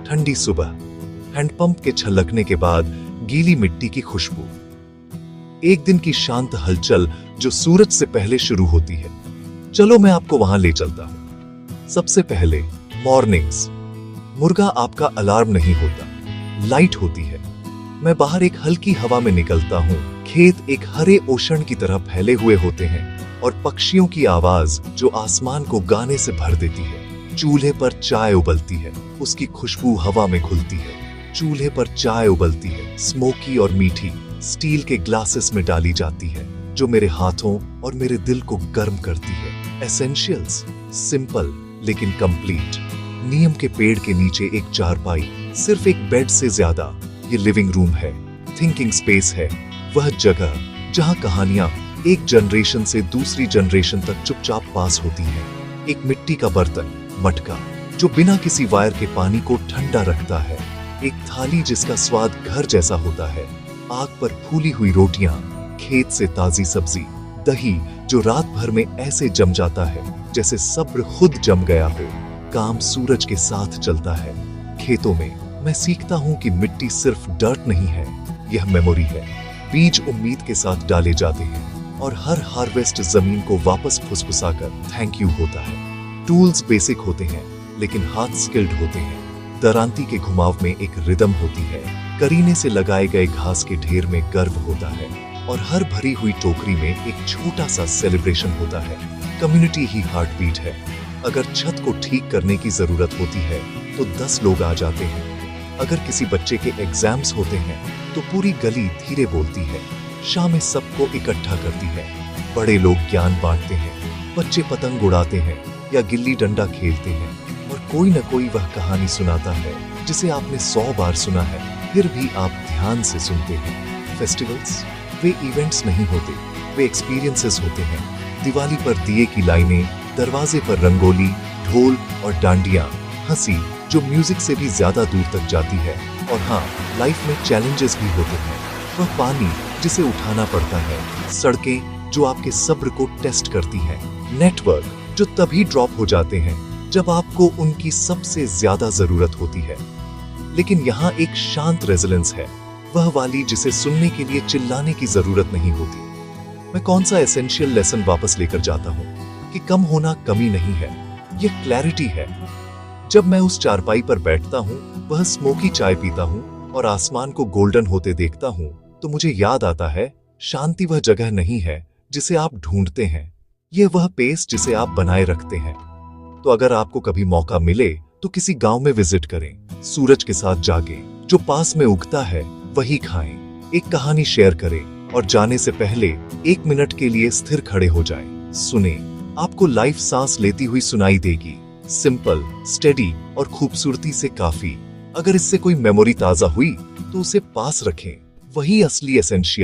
ठंडी सुबह, हैंडपंप के छलकने के बाद गीली मिट्टी की खुशबू, एक दिन की शांत हलचल जो सूरज से पहले शुरू होती है। चलो मैं आपको वहां ले चलता हूं। सबसे पहले मॉर्निंग्स। मुर्गा आपका अलार्म नहीं होता, लाइट होती है। मैं बाहर एक हल्की हवा में निकलता हूं। खेत एक हरे ओशन की तरह फैले हुए होते हैं और पक्षियों की आवाज जो आसमान को गाने से भर देती है। चूल्हे पर चाय उबलती है, उसकी खुशबू हवा में घुलती है। चूल्हे पर चाय उबलती है, स्मोकी और मीठी, स्टील के ग्लासेस में डाली जाती है, जो मेरे हाथों और मेरे दिल को गर्म करती है। एसेंशियल्स, सिंपल लेकिन कंप्लीट। नीम के पेड़ के नीचे एक चारपाई, सिर्फ एक बेड से ज्यादा। ये लिविंग रूम है, थिंकिंग स्पेस है, वह जगह जहां कहानियां एक जनरेशन से दूसरी जनरेशन तक चुपचाप पास होती हैं। एक मिट्टी का बर्तन, मटका, जो बिना किसी वायर के पानी को ठंडा रखता है। एक थाली जिसका स्वाद घर जैसा होता है। आग पर फूली हुई रोटियां, खेत से ताजी सब्जी, दही जो रात भर में ऐसे जम जाता है जैसे सब्र खुद जम गया हो। काम सूरज के साथ चलता है। खेतों में मैं सीखता हूं कि मिट्टी सिर्फ डर्ट नहीं है, यह मेमोरी है। बीज उम्मीद के साथ डाले जाते हैं और हर हार्वेस्ट जमीन को वापस फुसफुसाकर थैंक यू होता है। टूल्स बेसिक होते हैं लेकिन हाथ स्किल्ड होते हैं। दरांती के घुमाव में एक रिदम होती है। करीने से लगाए गए घास के ढेर में गर्व होता है और हर भरी हुई टोकरी में एक छोटा सा सेलिब्रेशन होता है। कम्युनिटी ही हार्ट बीट है। अगर छत को ठीक करने की जरूरत होती है तो 10 लोग आ जाते हैं। अगर किसी बच्चे के एग्जाम्स होते हैं तो पूरी गली धीरे बोलती है। शामें सबको इकट्ठा करती है। बड़े लोग ज्ञान बांटते हैं, बच्चे पतंग उड़ाते हैं या गिल्ली डंडा खेलते हैं और कोई न कोई वह कहानी सुनाता है जिसे आपने 100 बार सुना है, फिर भी आप ध्यान से सुनते हैं। फेस्टिवल्स वे इवेंट्स नहीं होते, वे एक्सपीरियंसेस होते हैं। दिवाली पर दिए की लाइनें, दरवाजे पर रंगोली, ढोल और डांडियां, हंसी जो म्यूजिक से भी ज्यादा दूर तक जाती है। और हाँ, लाइफ में चैलेंजेस भी होते हैं। वह पानी जिसे उठाना पड़ता है, सड़कें जो आपके सब्र को टेस्ट करती हैं, नेटवर्क जो तभी ड्रॉप हो जाते हैं जब आपको उनकी सबसे ज्यादा जरूरत होती है। लेकिन यहाँ एक शांत रेजिलेंस है, वह वाली जिसे सुनने के लिए चिल्लाने की जरूरत नहीं होती। मैं कौन सा एसेंशियल लेसन वापस लेकर जाता हूँ कि कम होना कमी नहीं है, यह क्लैरिटी है। जब मैं उस चारपाई पर बैठता हूँ, वह स्मोकी चाय पीता हूँ और आसमान को गोल्डन होते देखता हूँ, तो मुझे याद आता है शांति वह जगह नहीं है जिसे आप ढूंढते हैं, यह वह पेस जिसे आप बनाए रखते हैं। तो अगर आपको कभी मौका मिले तो किसी गांव में विजिट करें, सूरज के साथ जागें, जो पास में उगता है वही खाएं, एक कहानी शेयर करें और जाने से पहले 1 मिनट के लिए स्थिर खड़े हो जाएं। सुने, आपको लाइफ सांस लेती हुई सुनाई देगी। सिंपल, स्टेडी और खूबसूरती से काफी। अगर इससे कोई मेमोरी ताजा हुई तो उसे पास रखें, वही असली एसेंशियल